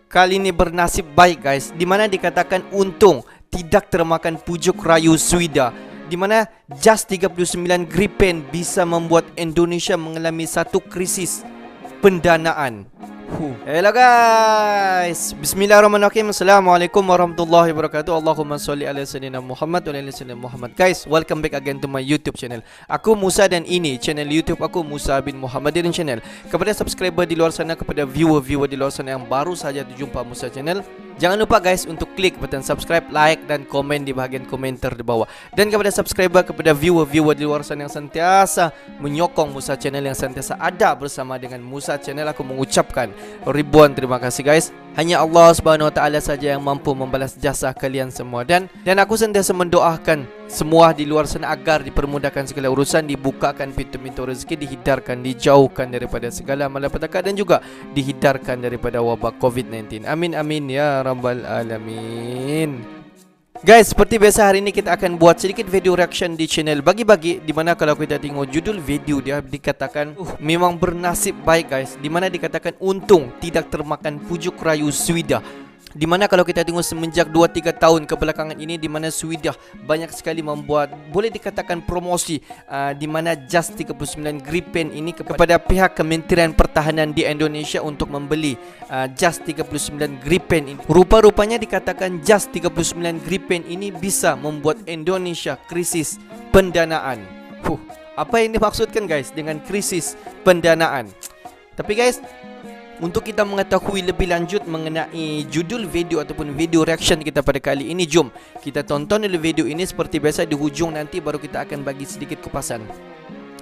Kali ini bernasib baik guys, di mana dikatakan untung tidak termakan pujuk rayu Swida, di mana JAS 39 Gripen bisa membuat Indonesia mengalami satu krisis pendanaan. Hello guys, bismillahirrahmanirrahim. Assalamualaikum warahmatullahi wabarakatuh. Allahumma salli ala sayyidina Muhammad wa ala sayyidina Muhammad. Guys, welcome back again to my YouTube channel. Aku Musa dan ini channel YouTube aku, Musa bin Muhammadin Channel. Kepada subscriber di luar sana, kepada viewer-viewer di luar sana yang baru saja jumpa Musa Channel, jangan lupa guys untuk klik button subscribe, like dan komen di bahagian komentar di bawah. Dan kepada subscriber, kepada viewer-viewer di luar sana yang sentiasa menyokong Musa Channel, yang sentiasa ada bersama dengan Musa Channel, aku mengucapkan ribuan terima kasih guys. Hanya Allah Subhanahu Wa Taala saja yang mampu membalas jasa kalian semua. Dan aku sentiasa mendoakan semua di luar sana agar dipermudahkan segala urusan, dibukakan pintu-pintu rezeki, dihindarkan, dijauhkan daripada segala malapetaka dan juga dihindarkan daripada wabak COVID-19. Amin amin ya rabbal alamin. Guys, seperti biasa hari ini kita akan buat sedikit video reaction di channel bagi-bagi, di mana kalau kita tengok judul video dia dikatakan memang bernasib baik guys, di mana dikatakan untung tidak termakan pujuk rayu Swida. Di mana kalau kita tengok semenjak 2-3 tahun kebelakangan ini, di mana Swida banyak sekali membuat, boleh dikatakan promosi, di mana JAS 39 Gripen ini kepada pihak Kementerian Pertahanan di Indonesia untuk membeli JAS 39 Gripen ini. Rupa-rupanya dikatakan JAS 39 Gripen ini bisa membuat Indonesia krisis pendanaan. Apa yang dimaksudkan guys dengan krisis pendanaan? Tapi guys, untuk kita mengetahui lebih lanjut mengenai judul video ataupun video reaction kita pada kali ini, jom kita tonton dulu video ini. Seperti biasa di hujung nanti baru kita akan bagi sedikit kupasan.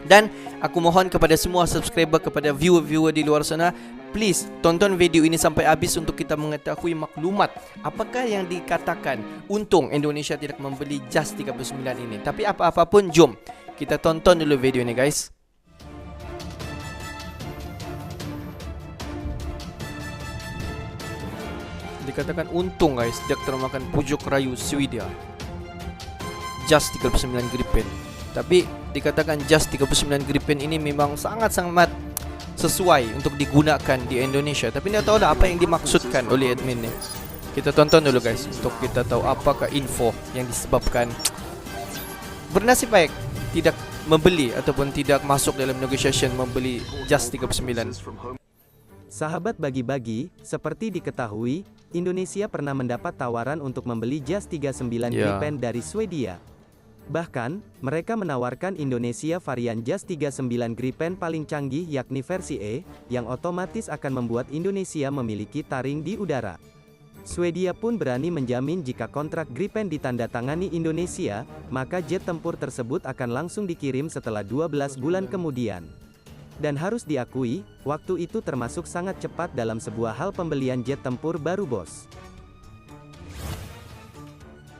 Dan aku mohon kepada semua subscriber, kepada viewer-viewer di luar sana, please tonton video ini sampai habis untuk kita mengetahui maklumat apakah yang dikatakan untung Indonesia tidak membeli JAS 39 ini. Tapi apa-apapun, jom kita tonton dulu video ini guys. Dikatakan untung guys tidak termakan pujuk rayu Swida, JAS 39 Gripen. Tapi dikatakan JAS 39 Gripen ini memang sangat-sangat sesuai untuk digunakan di Indonesia. Tapi tidak tahu lah apa yang dimaksudkan oleh admin ni. Kita tonton dulu guys untuk kita tahu apakah info yang disebabkan bernasib baik tidak membeli ataupun tidak masuk dalam negotiation membeli JAS 39. Sahabat bagi-bagi, seperti diketahui, Indonesia pernah mendapat tawaran untuk membeli JAS 39 Gripen dari Swedia. Bahkan, mereka menawarkan Indonesia varian JAS 39 Gripen paling canggih yakni versi E, yang otomatis akan membuat Indonesia memiliki taring di udara. Swedia pun berani menjamin jika kontrak Gripen ditandatangani Indonesia, maka jet tempur tersebut akan langsung dikirim setelah 12 bulan kemudian. Dan harus diakui, waktu itu termasuk sangat cepat dalam sebuah hal pembelian jet tempur baru bos.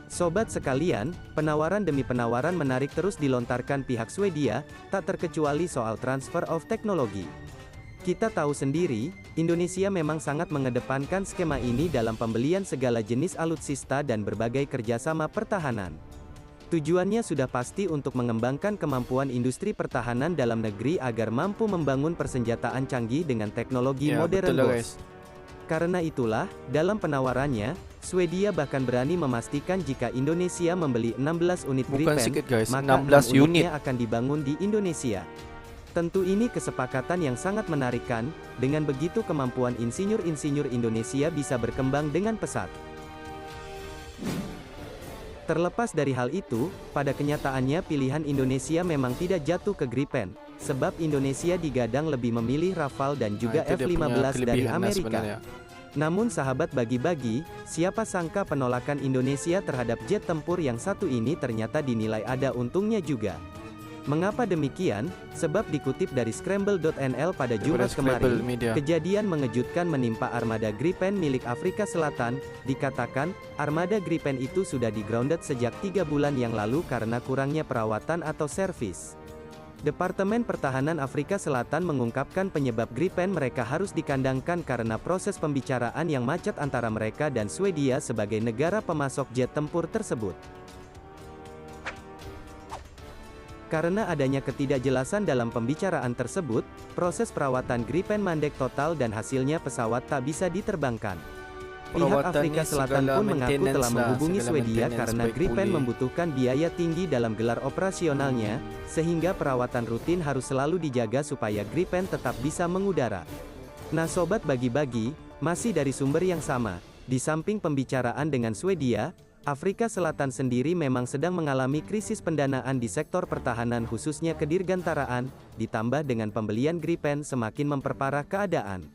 Sobat sekalian, penawaran demi penawaran menarik terus dilontarkan pihak Swedia, tak terkecuali soal transfer of technology. Kita tahu sendiri, Indonesia memang sangat mengedepankan skema ini dalam pembelian segala jenis alutsista dan berbagai kerjasama pertahanan. Tujuannya sudah pasti untuk mengembangkan kemampuan industri pertahanan dalam negeri agar mampu membangun persenjataan canggih dengan teknologi modern bos. Guys. Karena itulah, dalam penawarannya, Swedia bahkan berani memastikan jika Indonesia membeli 16 unit Gripen, maka 6 unitnya akan dibangun di Indonesia. Tentu ini kesepakatan yang sangat menarikkan, dengan begitu kemampuan insinyur-insinyur Indonesia bisa berkembang dengan pesat. Terlepas dari hal itu, pada kenyataannya pilihan Indonesia memang tidak jatuh ke Gripen, sebab Indonesia digadang lebih memilih Rafale dan juga F-15 dari Amerika. Namun sahabat bagi-bagi, siapa sangka penolakan Indonesia terhadap jet tempur yang satu ini ternyata dinilai ada untungnya juga. Mengapa demikian? Sebab dikutip dari Scramble.nl pada Jumat kemarin, kejadian mengejutkan menimpa armada Gripen milik Afrika Selatan. Dikatakan, armada Gripen itu sudah di-grounded sejak 3 bulan yang lalu karena kurangnya perawatan atau servis. Departemen Pertahanan Afrika Selatan mengungkapkan penyebab Gripen mereka harus dikandangkan karena proses pembicaraan yang macet antara mereka dan Swedia sebagai negara pemasok jet tempur tersebut. Karena adanya ketidakjelasan dalam pembicaraan tersebut, proses perawatan Gripen mandek total dan hasilnya pesawat tak bisa diterbangkan. Pihak Afrika Selatan pun mengaku telah menghubungi Swedia karena Gripen membutuhkan biaya tinggi dalam gelar operasionalnya, sehingga perawatan rutin harus selalu dijaga supaya Gripen tetap bisa mengudara. Nah sobat bagi-bagi, masih dari sumber yang sama, di samping pembicaraan dengan Swedia, Afrika Selatan sendiri memang sedang mengalami krisis pendanaan di sektor pertahanan khususnya kedirgantaraan, ditambah dengan pembelian Gripen semakin memperparah keadaan.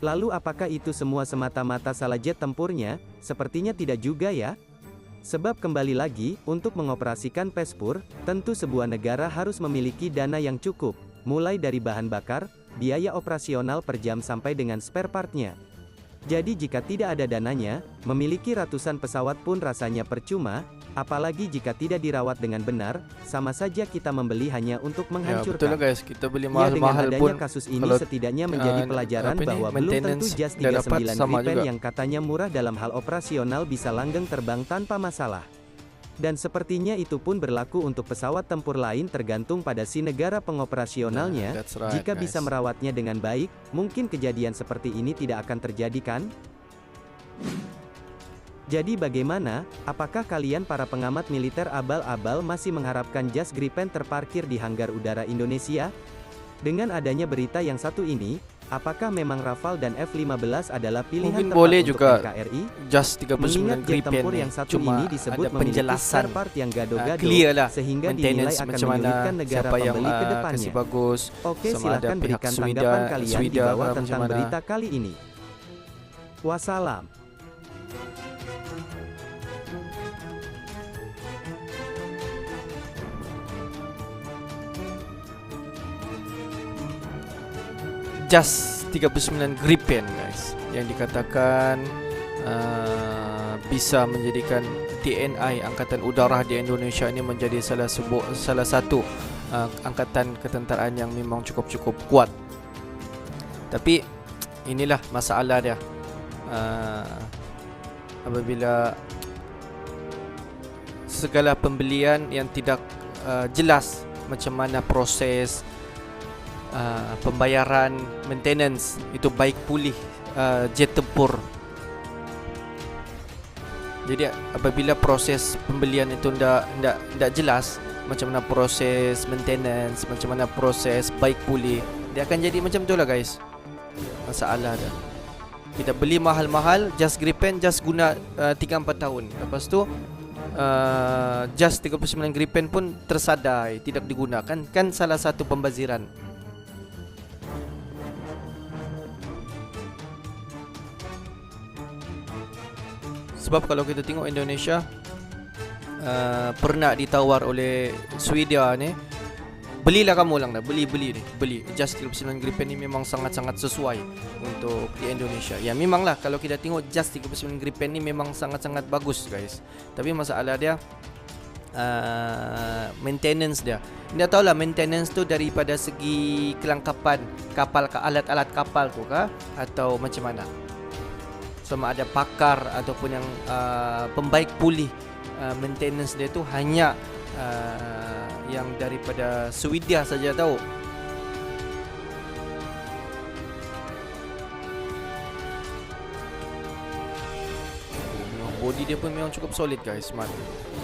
Lalu apakah itu semua semata-mata salah jet tempurnya? Sepertinya tidak juga ya. Sebab kembali lagi, untuk mengoperasikan Pespur, tentu sebuah negara harus memiliki dana yang cukup, mulai dari bahan bakar, biaya operasional per jam sampai dengan spare partnya. Jadi jika tidak ada dananya, memiliki ratusan pesawat pun rasanya percuma, apalagi jika tidak dirawat dengan benar, sama saja kita membeli hanya untuk menghancurkan. Ya, betul lah guys, kita beli Dengan mahal-mahal pun adanya kasus ini setidaknya menjadi pelajaran bahwa belum tentu JAS 39 Gripen yang katanya murah dalam hal operasional bisa langgeng terbang tanpa masalah. Dan sepertinya itu pun berlaku untuk pesawat tempur lain tergantung pada si negara pengoperasionalnya. Jika bisa merawatnya dengan baik, mungkin kejadian seperti ini tidak akan terjadi kan? Jadi bagaimana? Apakah kalian para pengamat militer abal-abal masih mengharapkan JAS Gripen terparkir di hanggar udara Indonesia? Dengan adanya berita yang satu ini, apakah memang Rafale dan F-15 adalah pilihan mungkin tepat boleh untuk juga NKRI? JAS 39 Mengingat jet Gripen tempur nih, yang satu cuma ini disebut ada memiliki penjelasan spare part yang gado-gado, clear lah, sehingga dinilai maintenance akan macam mana, menyulitkan negara siapa yang pembeli ke kasih depannya. bagus, Oke, sama ada silahkan pihak berikan Swida, tanggapan kalian di Swida bawah macam tentang mana. berita kali ini. Wassalam. JAS 39 Gripen guys, yang dikatakan bisa menjadikan TNI Angkatan Udara di Indonesia ini menjadi salah satu angkatan ketenteraan yang memang cukup kuat. Tapi inilah masalah dia, apabila segala pembelian yang tidak jelas macam mana proses pembayaran maintenance itu baik pulih jet tempur. Jadi apabila proses pembelian itu tidak jelas, macam mana proses maintenance, macam mana proses baik pulih, dia akan jadi macam itulah guys. Masalah dia, kita beli mahal-mahal JAS Gripen, JAS guna 3-4 tahun, lepas tu JAS 39 Gripen pun tersadai tidak digunakan, kan salah satu pembaziran. Sebab kalau kita tengok Indonesia pernah ditawar oleh Swedia ni, belilah kamu lang dah, beli JAS 39 Gripen ni memang sangat-sangat sesuai untuk di Indonesia. Ya memanglah kalau kita tengok JAS 39 Gripen ni memang sangat-sangat bagus guys. Tapi masalah dia maintenance dia. Anda tahu lah maintenance tu daripada segi kelengkapan kapal, alat-alat kapal tu kah, atau macam mana? Sama ada pakar ataupun yang pembaik pulih maintenance dia tu hanya yang daripada Swedia saja tahu. Body dia pun memang cukup solid guys, smart.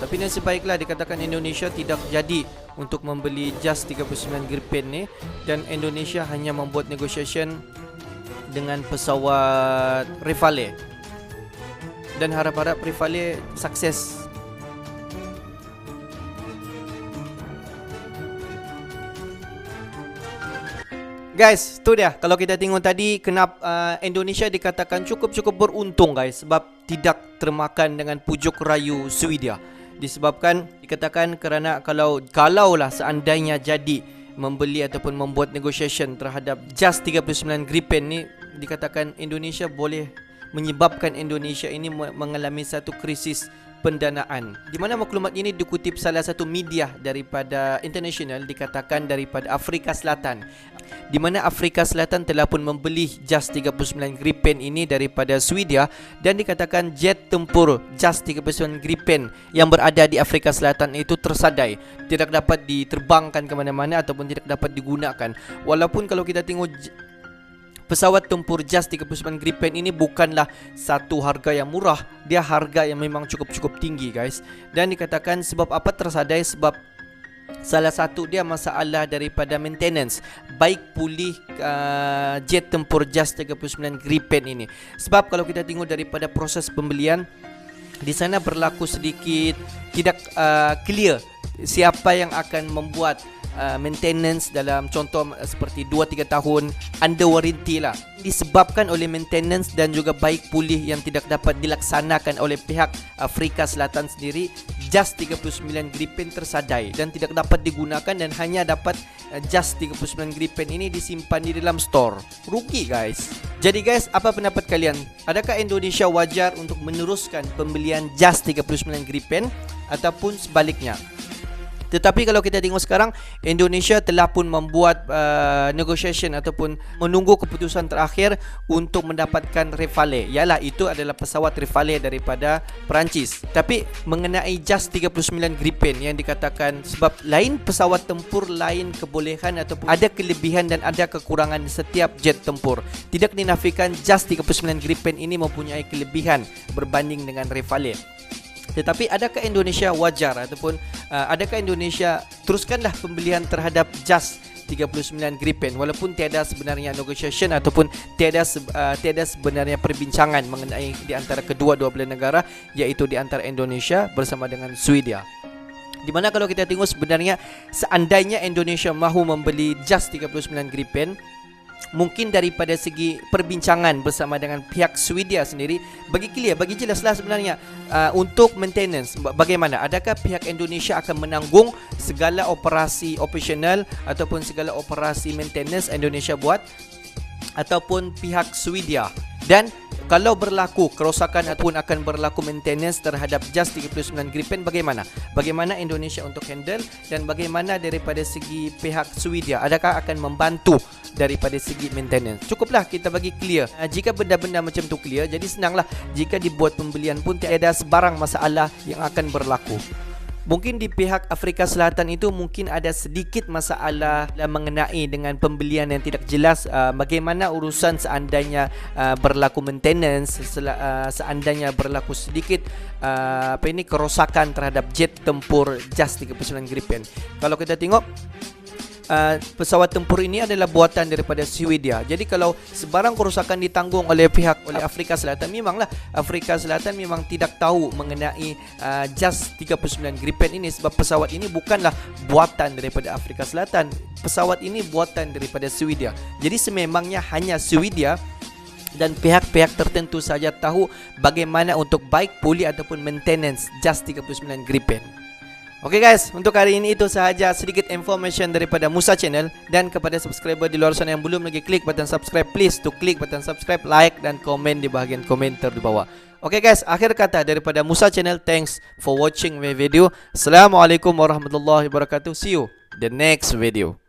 Tapi nasib baiklah dikatakan Indonesia tidak jadi untuk membeli JAS 39 Gripen ni, dan Indonesia hanya membuat negotiation dengan pesawat Rafale, dan harap-harap Rafale sukses. Guys, tu dia. Kalau kita tengok tadi, kenapa Indonesia dikatakan cukup beruntung guys, sebab tidak termakan dengan pujuk rayu Swedia. Disebabkan dikatakan kerana kalaulah seandainya jadi membeli ataupun membuat negotiation terhadap JAS 39 Gripen ni, dikatakan Indonesia boleh menyebabkan Indonesia ini mengalami satu krisis pendanaan. Di mana maklumat ini dikutip salah satu media daripada international, dikatakan daripada Afrika Selatan, di mana Afrika Selatan telah pun membeli JAS 39 Gripen ini daripada Swedia, dan dikatakan jet tempur JAS 39 Gripen yang berada di Afrika Selatan itu tersadai, tidak dapat diterbangkan ke mana-mana ataupun tidak dapat digunakan. Walaupun kalau kita tengok pesawat tempur JAS 39 Gripen ini bukanlah satu harga yang murah, dia harga yang memang cukup tinggi guys. Dan dikatakan sebab apa tersadai, sebab salah satu dia masalah daripada maintenance, baik pulih jet tempur JAS 39 Gripen ini. Sebab kalau kita tengok daripada proses pembelian, di sana berlaku sedikit tidak clear siapa yang akan membuat maintenance dalam contoh seperti 2-3 tahun under warranty lah, disebabkan oleh maintenance dan juga baik pulih yang tidak dapat dilaksanakan oleh pihak Afrika Selatan sendiri. JAS 39 Gripen tersadai dan tidak dapat digunakan, dan hanya dapat JAS 39 Gripen ini disimpan di dalam store. Rugi guys. Jadi guys, apa pendapat kalian? Adakah Indonesia wajar untuk meneruskan pembelian JAS 39 Gripen ataupun sebaliknya? Tetapi kalau kita tengok sekarang, Indonesia telah pun membuat negotiation ataupun menunggu keputusan terakhir untuk mendapatkan Rafale. Yalah, itu adalah pesawat Rafale daripada Perancis. Tapi mengenai JAS 39 Gripen yang dikatakan, sebab lain pesawat tempur, lain kebolehan ataupun ada kelebihan dan ada kekurangan setiap jet tempur. Tidak dinafikan JAS 39 Gripen ini mempunyai kelebihan berbanding dengan Rafale. Tetapi adakah Indonesia wajar ataupun adakah Indonesia teruskanlah pembelian terhadap JAS 39 Gripen walaupun tiada sebenarnya negotiation ataupun tiada sebenarnya perbincangan mengenai di antara kedua-dua belah negara, iaitu di antara Indonesia bersama dengan Swedia. Di mana kalau kita tengok sebenarnya seandainya Indonesia mahu membeli JAS 39 Gripen, mungkin daripada segi perbincangan bersama dengan pihak Swedia sendiri, bagi clear, bagi jelaslah sebenarnya untuk maintenance bagaimana, adakah pihak Indonesia akan menanggung segala operasi operasional ataupun segala operasi maintenance Indonesia buat, ataupun pihak Swedia. Dan kalau berlaku kerosakan ataupun akan berlaku maintenance terhadap JAS 39 Gripen, bagaimana? Bagaimana Indonesia untuk handle, dan bagaimana daripada segi pihak Swedia, adakah akan membantu daripada segi maintenance? Cukuplah kita bagi clear. Jika benda-benda macam tu clear, jadi senanglah jika dibuat pembelian pun tiada sebarang masalah yang akan berlaku. Mungkin di pihak Afrika Selatan itu mungkin ada sedikit masalah mengenai dengan pembelian yang tidak jelas. Bagaimana urusan seandainya berlaku maintenance, seandainya berlaku sedikit kerosakan terhadap jet tempur JAS 39 Gripen. Kalau kita tengok, pesawat tempur ini adalah buatan daripada Swedia. Jadi kalau sebarang kerosakan ditanggung oleh Afrika Selatan, memanglah Afrika Selatan memang tidak tahu mengenai JAS 39 Gripen ini, sebab pesawat ini bukanlah buatan daripada Afrika Selatan. Pesawat ini buatan daripada Swedia. Jadi sememangnya hanya Swedia dan pihak-pihak tertentu saja tahu bagaimana untuk baik pulih ataupun maintenance JAS 39 Gripen. Oke guys, untuk hari ini itu sahaja sedikit information daripada Musa Channel. Dan kepada subscriber di luar sana yang belum lagi klik button subscribe, please to klik button subscribe, like dan komen di bahagian komentar di bawah. Oke guys, akhir kata daripada Musa Channel, thanks for watching my video. Assalamualaikum warahmatullahi wabarakatuh. See you the next video.